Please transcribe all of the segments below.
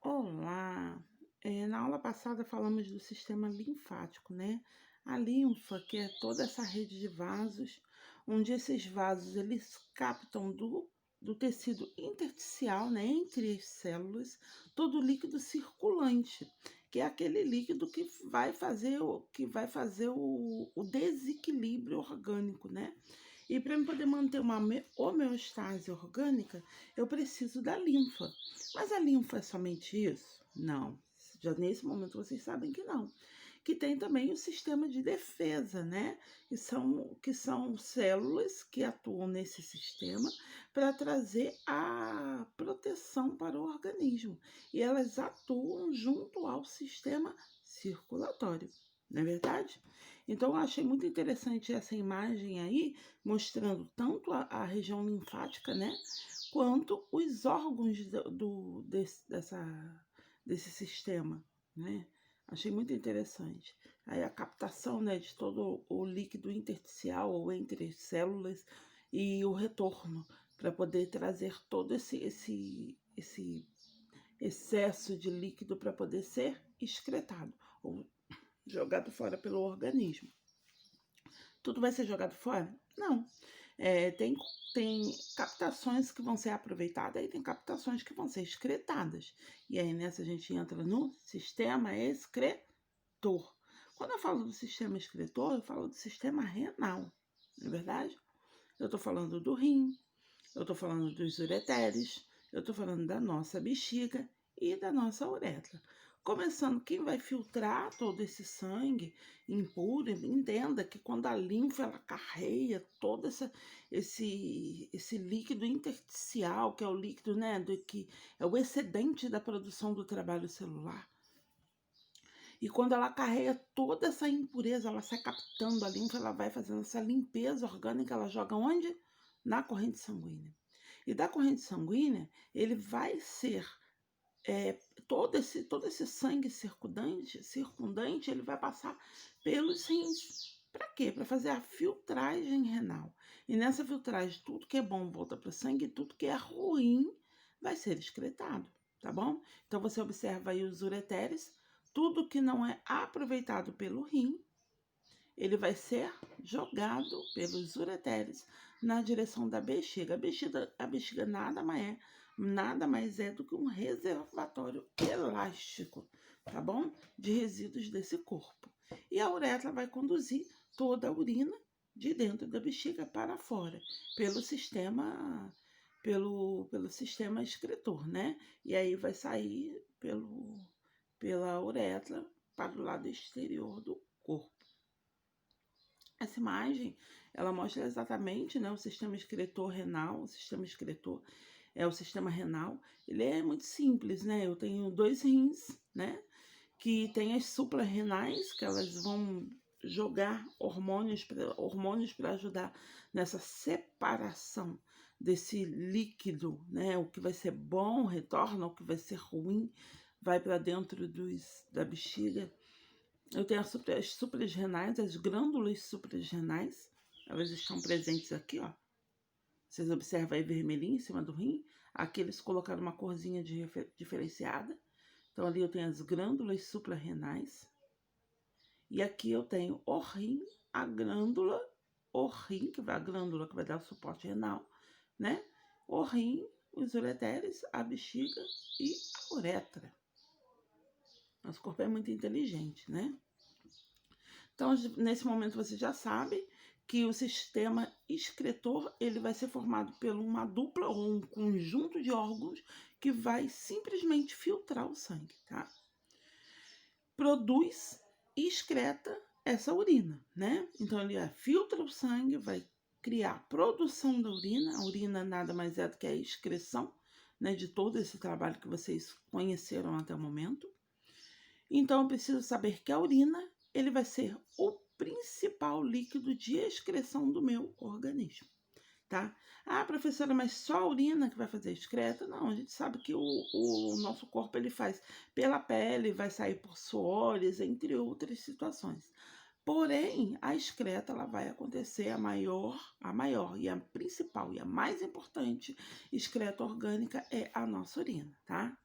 Olá! Na aula passada falamos do sistema linfático, né? A linfa, que é toda essa rede de vasos, onde esses vasos eles captam do tecido intersticial, né, entre as células, todo o líquido circulante, que é aquele líquido que vai fazer o desequilíbrio orgânico, né? E para eu poder manter uma homeostase orgânica, eu preciso da linfa. Mas a linfa é somente isso? Não. Já nesse momento vocês sabem que não. Que tem também o sistema de defesa, né? Que são células que atuam nesse sistema para trazer a proteção para o organismo. E elas atuam junto ao sistema circulatório, não é verdade? Então, eu achei muito interessante essa imagem aí, mostrando tanto a região linfática, né? Quanto os órgãos desse sistema, né? Achei muito interessante. Aí a captação, né, de todo o líquido intersticial ou entre as células e o retorno para poder trazer todo esse excesso de líquido para poder ser excretado ou jogado fora pelo organismo. Tudo vai ser jogado fora? Não. Tem captações que vão ser aproveitadas e tem captações que vão ser excretadas. E aí nessa a gente entra no sistema excretor. Quando eu falo do sistema excretor, eu falo do sistema renal, não é verdade? Eu estou falando do rim, eu estou falando dos ureteres, eu estou falando da nossa bexiga e da nossa uretra. Começando, quem vai filtrar todo esse sangue impuro, entenda que quando a linfa ela carreia todo esse líquido intersticial, que é o líquido, né, que é o excedente da produção do trabalho celular. E quando ela carrega toda essa impureza, ela sai captando a linfa, ela vai fazendo essa limpeza orgânica, ela joga onde? Na corrente sanguínea. E da corrente sanguínea, ele vai ser todo esse sangue circundante, ele vai passar pelos rins. Para quê? Para fazer a filtragem renal. E nessa filtragem, tudo que é bom volta para o sangue, tudo que é ruim vai ser excretado, tá bom? Então você observa aí os ureteres, tudo que não é aproveitado pelo rim, ele vai ser jogado pelos ureteres na direção da bexiga. A bexiga nada mais é do que um reservatório elástico, tá bom? De resíduos desse corpo. E a uretra vai conduzir toda a urina de dentro da bexiga para fora, pelo sistema excretor, né? E aí vai sair pela uretra para o lado exterior do corpo. Essa imagem, ela mostra exatamente, né, o sistema excretor renal. O sistema excretor é o sistema renal. Ele é muito simples, né? Eu tenho 2 rins, né? Que tem as suprarrenais, que elas vão jogar hormônios para ajudar nessa separação desse líquido, né? O que vai ser bom retorna, o que vai ser ruim vai para dentro da bexiga. Eu tenho as suprarrenais, as glândulas suprarrenais, elas estão presentes aqui, ó. Vocês observam aí vermelhinho em cima do rim. Aqui eles colocaram uma corzinha diferenciada. Então ali eu tenho as glândulas suprarrenais. E aqui eu tenho o rim, a glândula que vai dar o suporte renal, né? O rim, os ureteres, a bexiga e a uretra. Nosso corpo é muito inteligente, né? Então, nesse momento você já sabe que o sistema excretor ele vai ser formado por uma dupla ou um conjunto de órgãos que vai simplesmente filtrar o sangue, tá? Produz e excreta essa urina, né? Então ele filtra o sangue, vai criar a produção da urina. A urina nada mais é do que a excreção, né, de todo esse trabalho que vocês conheceram até o momento. Então eu preciso saber que a urina ele vai ser o principal líquido de excreção do meu organismo, tá? Ah, professora, mas só a urina que vai fazer excreta? Não, a gente sabe que o nosso corpo ele faz pela pele, vai sair por suores, entre outras situações. Porém, a excreta ela vai acontecer a maior e a principal e a mais importante excreta orgânica é a nossa urina, tá?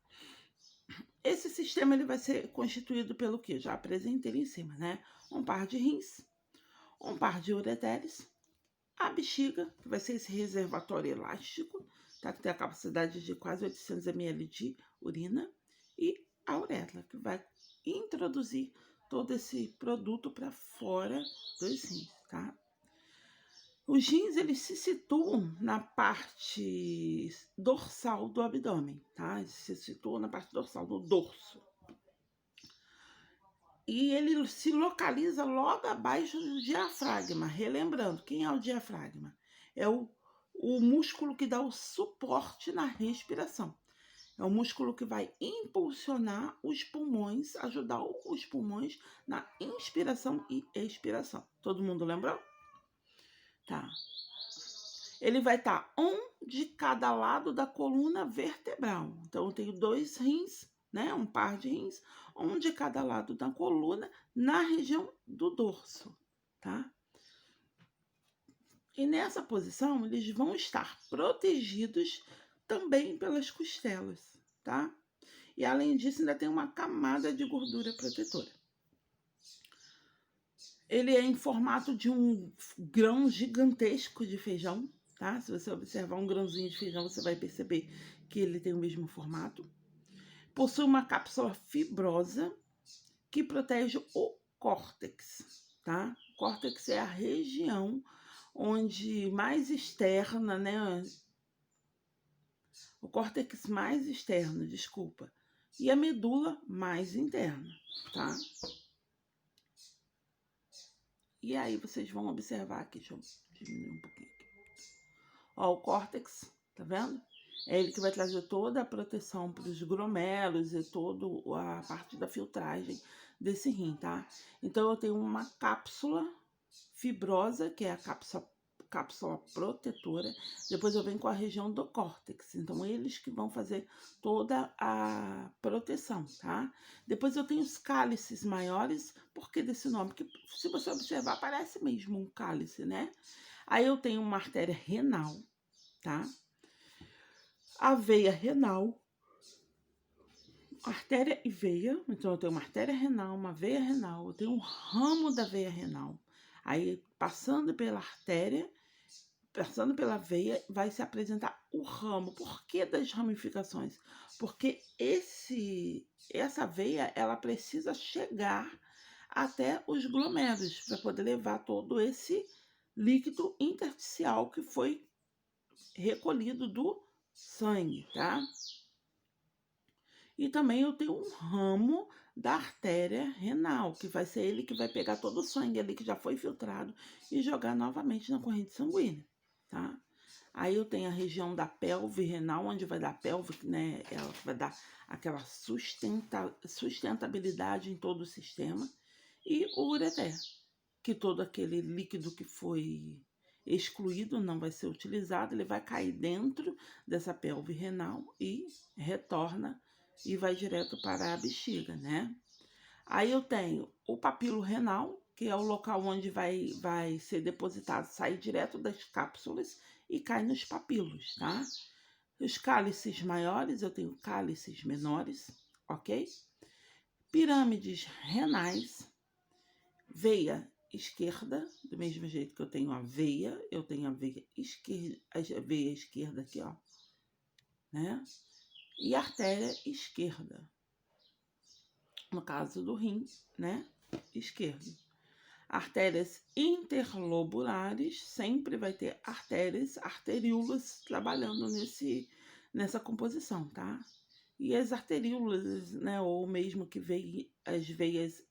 esse sistema ele vai ser constituído pelo que? Já apresentei ali em cima, né? Um par de rins, um par de ureteres, a bexiga, que vai ser esse reservatório elástico, tá? Que tem a capacidade de quase 800 ml de urina, e a uretra, que vai introduzir todo esse produto para fora dos rins, tá? Os rins, eles se situam na parte dorsal do abdômen, tá? Eles se situam na parte dorsal, no dorso. E ele se localiza logo abaixo do diafragma. Relembrando, quem é o diafragma? É o músculo que dá o suporte na respiração. É o músculo que vai impulsionar os pulmões, ajudar os pulmões na inspiração e expiração. Todo mundo lembrou? Tá. Ele vai estar um de cada lado da coluna vertebral. Então, eu tenho 2 rins, né? Um par de rins, um de cada lado da coluna, na região do dorso, tá? E nessa posição, eles vão estar protegidos também pelas costelas, tá? E além disso, ainda tem uma camada de gordura protetora. Ele é em formato de um grão gigantesco de feijão, tá? Se você observar um grãozinho de feijão, você vai perceber que ele tem o mesmo formato. Possui uma cápsula fibrosa que protege o córtex, tá? O córtex é a região onde mais externa, né? O córtex mais externo, desculpa. E a medula mais interna, tá? E aí vocês vão observar aqui, deixa eu diminuir um pouquinho aqui. Ó, o córtex, tá vendo? É ele que vai trazer toda a proteção para os glomérulos e toda a parte da filtragem desse rim, tá? Então, eu tenho uma cápsula fibrosa, que é a cápsula protetora. Depois eu venho com a região do córtex. Então, eles que vão fazer toda a proteção, tá? Depois eu tenho os cálices maiores. Por que desse nome? Porque se você observar, parece mesmo um cálice, né? Aí eu tenho uma artéria renal, tá? A veia renal, artéria e veia. Então, eu tenho uma artéria renal, uma veia renal, eu tenho um ramo da veia renal. Aí, passando pela artéria, passando pela veia, vai se apresentar o ramo. Por que das ramificações? Porque essa veia, ela precisa chegar até os glomérulos para poder levar todo esse líquido intersticial que foi recolhido do sangue, tá? E também eu tenho um ramo da artéria renal, que vai ser ele que vai pegar todo o sangue ali que já foi filtrado e jogar novamente na corrente sanguínea, tá? Aí eu tenho a região da pelve renal, onde vai dar pelve, né? Ela vai dar aquela sustentabilidade em todo o sistema. E o ureter, que todo aquele líquido que foi excluído não vai ser utilizado, ele vai cair dentro dessa pelve renal e retorna e vai direto para a bexiga, né? Aí eu tenho o papilo renal, que é o local onde vai ser depositado, sai direto das cápsulas e cai nos papilos, tá? Os cálices maiores, eu tenho cálices menores, ok? Pirâmides renais, veia esquerda, do mesmo jeito que eu tenho a veia, eu tenho a veia esquerda aqui, ó, né? E artéria esquerda. No caso do rim, né? Esquerdo. Artérias interlobulares, sempre vai ter arteríolas trabalhando nessa composição, tá? E as arteríolas, né? Ou mesmo que as veias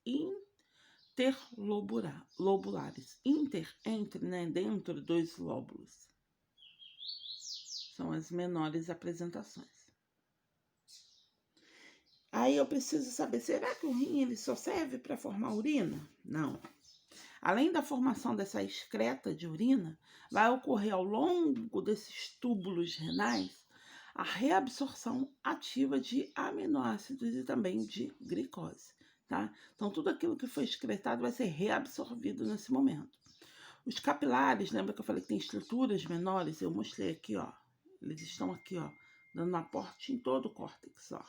interlobulares. Entre, né? Dentro dos lóbulos. São as menores apresentações. Aí eu preciso saber, será que o rim ele só serve para formar urina? Não. Além da formação dessa excreta de urina, vai ocorrer ao longo desses túbulos renais a reabsorção ativa de aminoácidos e também de glicose, tá? Então, tudo aquilo que foi excretado vai ser reabsorvido nesse momento. Os capilares, lembra que eu falei que tem estruturas menores? Eu mostrei aqui, ó. Eles estão aqui, ó, dando aporte em todo o córtex, ó.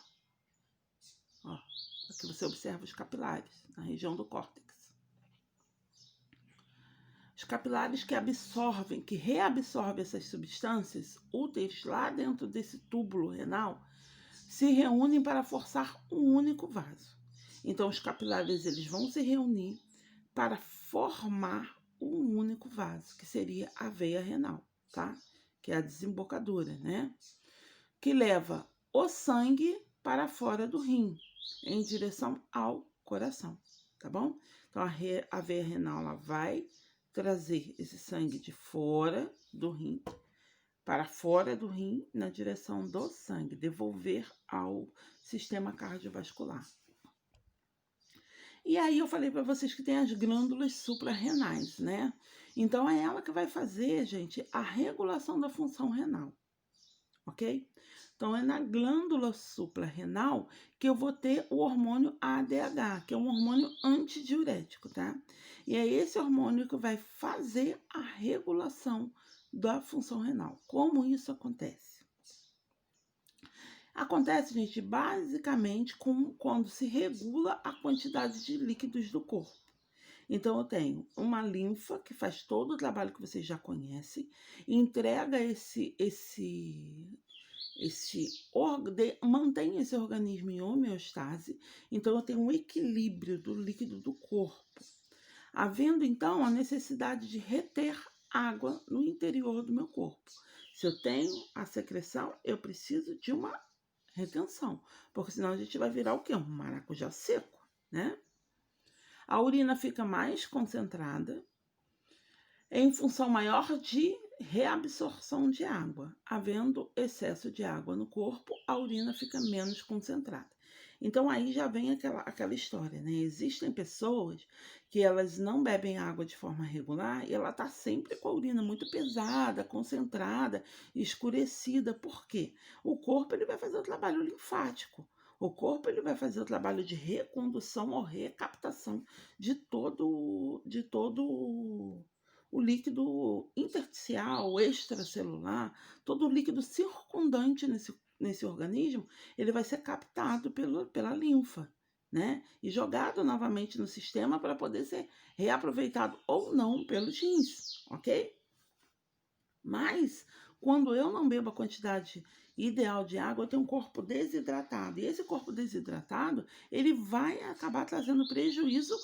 Ó, aqui você observa os capilares, na região do córtex. Os capilares que absorvem, que reabsorvem essas substâncias úteis lá dentro desse túbulo renal, se reúnem para forçar um único vaso. Então, os capilares eles vão se reunir para formar um único vaso, que seria a veia renal, tá? Que é a desembocadura, né? Que leva o sangue para fora do rim, em direção ao coração, tá bom? Então, a veia renal ela vai trazer esse sangue de fora do rim para fora do rim na direção do sangue, devolver ao sistema cardiovascular. E aí eu falei para vocês que tem as glândulas suprarrenais, né? Então é ela que vai fazer, gente, a regulação da função renal, ok? Então é na glândula suprarrenal que eu vou ter o hormônio ADH, que é um hormônio antidiurético, tá? E é esse hormônio que vai fazer a regulação da função renal. Como isso acontece? Acontece, gente, basicamente quando se regula a quantidade de líquidos do corpo. Então, eu tenho uma linfa que faz todo o trabalho que vocês já conhecem, entrega mantém esse organismo em homeostase. Então, eu tenho um equilíbrio do líquido do corpo, havendo então a necessidade de reter água no interior do meu corpo. Se eu tenho a secreção, eu preciso de uma retenção, porque senão a gente vai virar o quê? Um maracujá seco, né? A urina fica mais concentrada em função maior de reabsorção de água. Havendo excesso de água no corpo, a urina fica menos concentrada. Então aí já vem aquela história, né? Existem pessoas que elas não bebem água de forma regular e ela tá sempre com a urina muito pesada, concentrada, escurecida. Por quê? O corpo ele vai fazer o trabalho linfático. O corpo ele vai fazer o trabalho de recondução ou recaptação de todo o líquido intersticial, extracelular, todo o líquido circundante nesse organismo, ele vai ser captado pela linfa, né? E jogado novamente no sistema para poder ser reaproveitado ou não pelos rins, ok? Mas, quando eu não bebo a quantidade ideal de água, eu tenho um corpo desidratado. E esse corpo desidratado, ele vai acabar trazendo prejuízo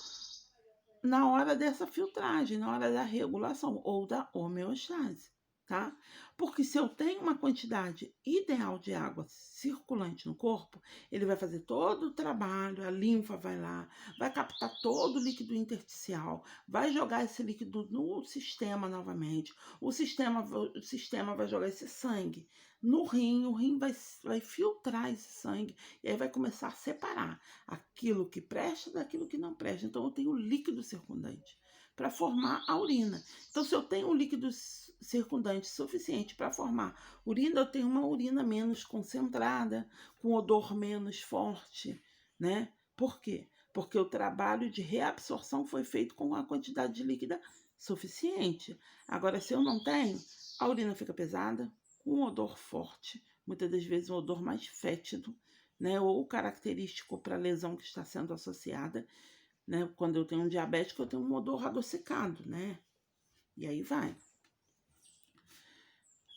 na hora dessa filtragem, na hora da regulação ou da homeostase, tá? Porque se eu tenho uma quantidade ideal de água circulante no corpo, ele vai fazer todo o trabalho, a linfa vai lá, vai captar todo o líquido intersticial, vai jogar esse líquido no sistema novamente, o sistema vai jogar esse sangue no rim, o rim vai filtrar esse sangue e aí vai começar a separar aquilo que presta daquilo que não presta. Então, eu tenho líquido circundante para formar a urina. Então, se eu tenho um líquido circundante suficiente para formar urina, eu tenho uma urina menos concentrada, com odor menos forte, né? Por quê? Porque o trabalho de reabsorção foi feito com a quantidade de líquida suficiente. Agora, se eu não tenho, a urina fica pesada, com um odor forte, muitas das vezes um odor mais fétido, né, ou característico para a lesão que está sendo associada, né? Quando eu tenho um diabético, eu tenho um odor adocicado, né? E aí vai.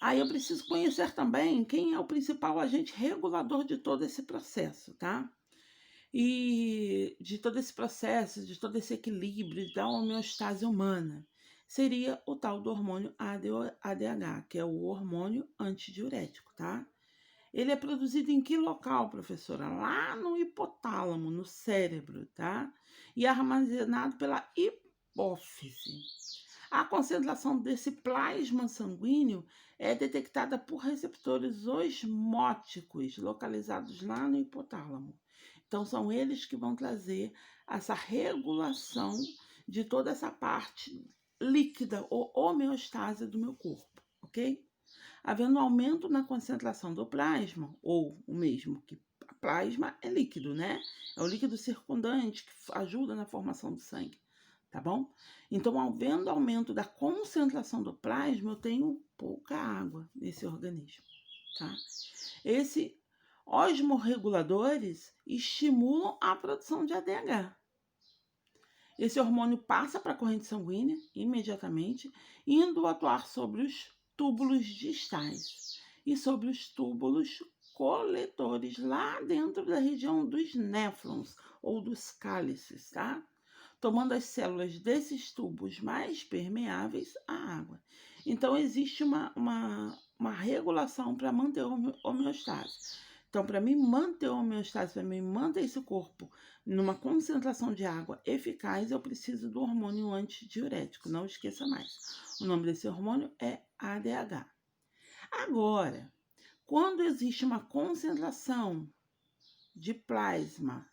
Aí eu preciso conhecer também quem é o principal agente regulador de todo esse processo, tá? E de todo esse processo, de todo esse equilíbrio da homeostase humana, seria o tal do hormônio ADH, que é o hormônio antidiurético, tá? Ele é produzido em que local, professora? Lá no hipotálamo, no cérebro, tá? E armazenado pela hipófise. A concentração desse plasma sanguíneo é detectada por receptores osmóticos localizados lá no hipotálamo. Então, são eles que vão trazer essa regulação de toda essa parte líquida ou homeostase do meu corpo, ok? Havendo aumento na concentração do plasma, ou o mesmo que plasma é líquido, né? É o líquido circundante que ajuda na formação do sangue, tá bom? Então, havendo aumento da concentração do plasma, eu tenho pouca água nesse organismo, tá? Esse Osmorreguladores estimulam a produção de ADH. Esse hormônio passa para a corrente sanguínea imediatamente, indo atuar sobre os túbulos distais e sobre os túbulos coletores lá dentro da região dos néfrons ou dos cálices, tá? Tomando as células desses tubos mais permeáveis à água. Então, existe uma regulação para manter a homeostase. Então, para mim manter a homeostase, para mim manter esse corpo numa concentração de água eficaz, eu preciso do hormônio antidiurético. Não esqueça mais. O nome desse hormônio é ADH. Agora, quando existe uma concentração de plasma,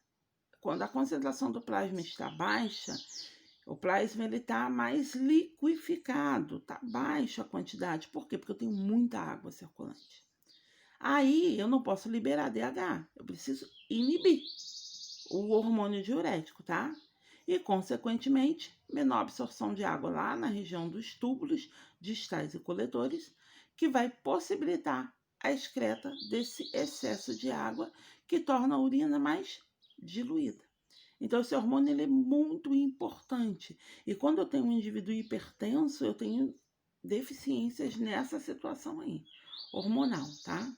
quando a concentração do plasma está baixa, o plasma está mais liquificado, está baixa a quantidade. Por quê? Porque eu tenho muita água circulante. Aí eu não posso liberar DH, eu preciso inibir o hormônio diurético, tá? E, consequentemente, menor absorção de água lá na região dos túbulos distais e coletores, que vai possibilitar a excreta desse excesso de água que torna a urina mais diluída. Então, esse hormônio ele é muito importante. E quando eu tenho um indivíduo hipertenso, eu tenho deficiências nessa situação aí, hormonal, tá?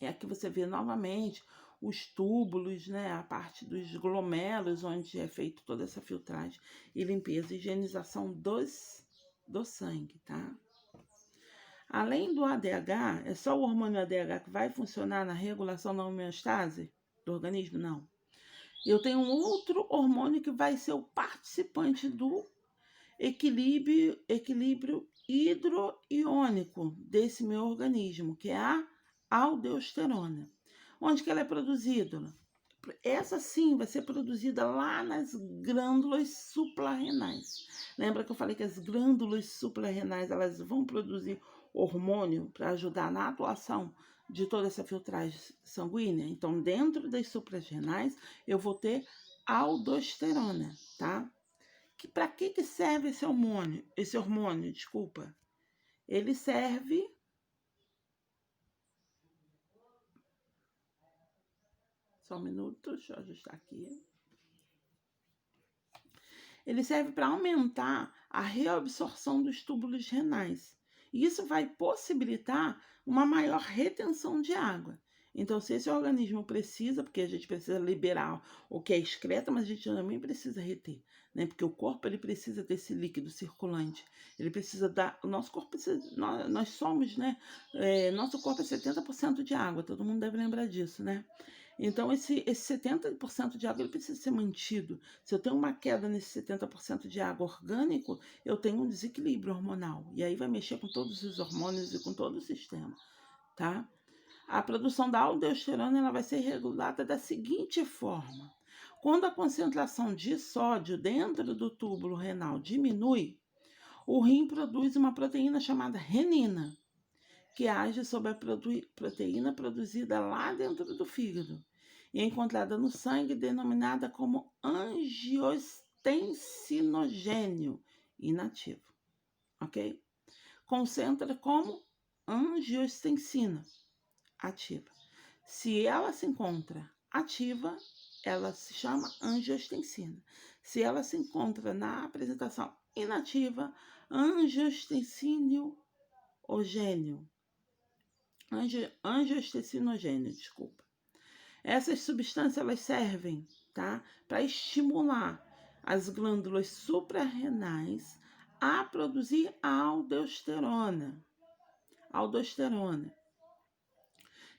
É aqui você vê novamente os túbulos, né? A parte dos glomérulos, onde é feito toda essa filtragem e limpeza e higienização do sangue, tá? Além do ADH, é só o hormônio ADH que vai funcionar na regulação da homeostase do organismo? Não. Eu tenho um outro hormônio que vai ser o participante do equilíbrio hidroiônico desse meu organismo, que é a aldosterona. Onde que ela é produzida? Essa sim vai ser produzida lá nas glândulas suprarrenais. Lembra que eu falei que as glândulas suprarrenais elas vão produzir hormônio para ajudar na atuação de toda essa filtragem sanguínea? Então, dentro das suprarrenais, eu vou ter aldosterona, tá? Para que serve esse hormônio? Desculpa. Ele serve... Só um minuto, deixa eu ajustar aqui. Ele serve para aumentar a reabsorção dos túbulos renais. E isso vai possibilitar uma maior retenção de água. Então, se esse organismo precisa, porque a gente precisa liberar o que é excreta, mas a gente também precisa reter, né? Porque o corpo ele precisa desse líquido circulante. Ele precisa dar. O nosso corpo precisa. Nós somos, né? Nosso corpo é 70% de água, todo mundo deve lembrar disso, né? Então, esse 70% de água ele precisa ser mantido. Se eu tenho uma queda nesse 70% de água orgânico, eu tenho um desequilíbrio hormonal. E aí vai mexer com todos os hormônios e com todo o sistema, tá? A produção da aldosterona ela vai ser regulada da seguinte forma. Quando a concentração de sódio dentro do túbulo renal diminui, o rim produz uma proteína chamada renina, que age sobre a proteína produzida lá dentro do fígado e é encontrada no sangue denominada como angiostensinogênio inativo, ok? Concentra como angiostensina ativa. Se ela se encontra ativa, ela se chama angiostensina. Se ela se encontra na apresentação inativa, angiostensinogênio. Angiostensinogênio, desculpa. Essas substâncias elas servem, tá, para estimular as glândulas suprarrenais a produzir a aldosterona.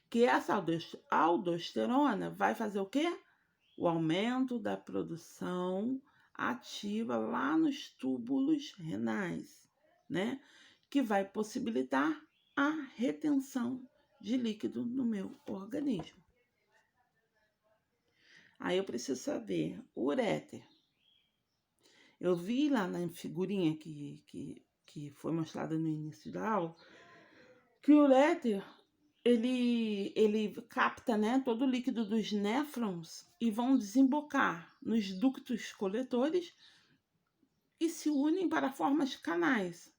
Que essa aldosterona vai fazer o quê? O aumento da produção ativa lá nos túbulos renais, né? Que vai possibilitar a retenção de líquido no meu organismo. Aí eu preciso saber, o uréter. Eu vi lá na figurinha que foi mostrada no início da aula, que o uréter, ele capta, né, todo o líquido dos néfrons e vão desembocar nos ductos coletores e se unem para formas canais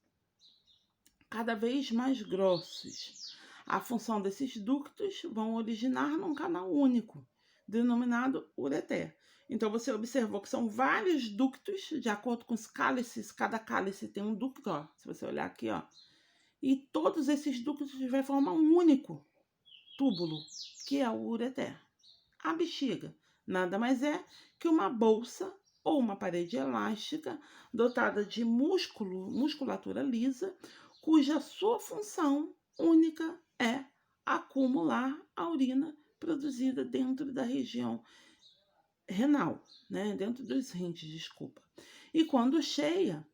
cada vez mais grossos. A função desses ductos vão originar num canal único, denominado ureter. Então, você observou que são vários ductos, de acordo com os cálices, cada cálice tem um ducto, ó, se você olhar aqui, ó. E todos esses ductos vai formar um único túbulo, que é o ureter. A bexiga nada mais é que uma bolsa ou uma parede elástica dotada de musculatura lisa, cuja sua função única é acumular a urina produzida dentro da região renal, né? Dentro dos rins, desculpa. E quando cheia,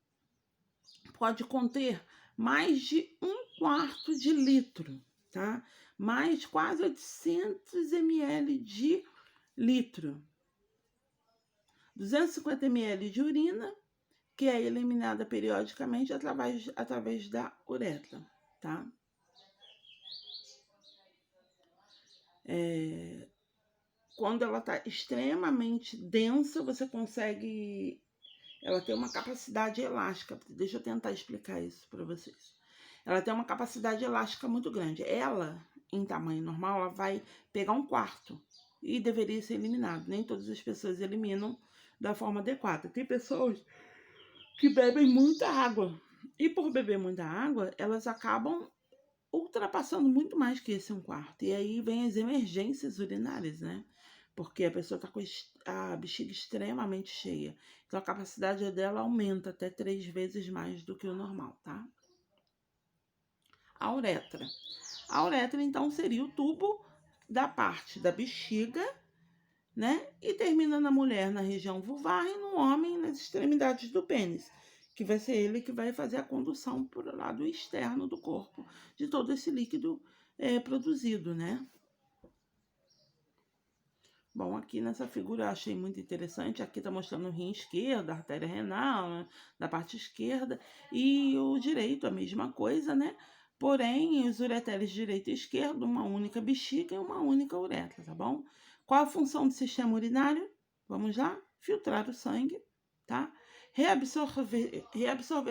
pode conter mais de 1/4 de litro, tá? Mais quase 800 ml de litro. 250 ml de urina, que é eliminada periodicamente através da uretra, tá? Quando ela está extremamente densa, você consegue... Ela tem uma capacidade elástica. Deixa eu tentar explicar isso para vocês. Ela tem uma capacidade elástica muito grande. Ela, em tamanho normal, ela vai pegar 1/4 e deveria ser eliminado. Nem todas as pessoas eliminam da forma adequada. Tem pessoas que bebem muita água. E por beber muita água, elas acabam ultrapassando muito mais que esse 1/4. E aí vem as emergências urinárias, né? Porque a pessoa está com a bexiga extremamente cheia. Então, a capacidade dela aumenta até 3 vezes mais do que o normal, tá? A uretra. A uretra, então, seria o tubo da parte da bexiga, né? E termina na mulher na região vulvar e no homem nas extremidades do pênis, que vai ser ele que vai fazer a condução para o lado externo do corpo de todo esse líquido produzido, né? Bom, aqui nessa figura eu achei muito interessante. Aqui está mostrando o rim esquerdo, a artéria renal, né, da parte esquerda, e o direito, a mesma coisa, né? Porém, os ureteres direito e esquerdo, uma única bexiga e uma única uretra, tá bom? Qual a função do sistema urinário? Vamos lá? Filtrar o sangue, tá? Reabsorver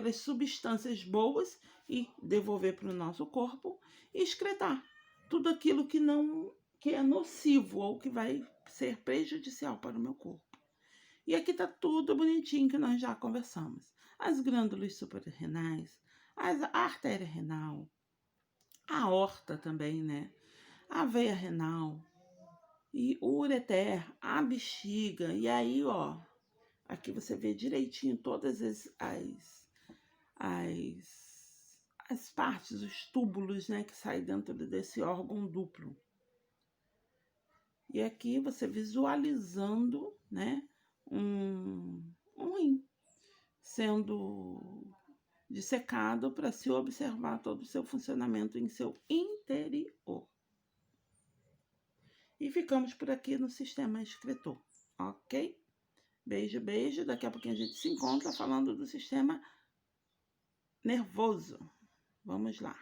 as substâncias boas e devolver para o nosso corpo, e excretar tudo aquilo que é nocivo ou que vai ser prejudicial para o meu corpo. E aqui está tudo bonitinho que nós já conversamos. As glândulas suprarrenais, a artéria renal, a aorta também, né? A veia renal, e o ureter, a bexiga. E aí, ó, aqui você vê direitinho todas as partes, os túbulos, né, que saem dentro desse órgão duplo. E aqui você visualizando, né, um rim sendo dissecado para se observar todo o seu funcionamento em seu interior. E ficamos por aqui no sistema excretor, ok? Beijo, beijo. Daqui a pouquinho a gente se encontra falando do sistema nervoso. Vamos lá.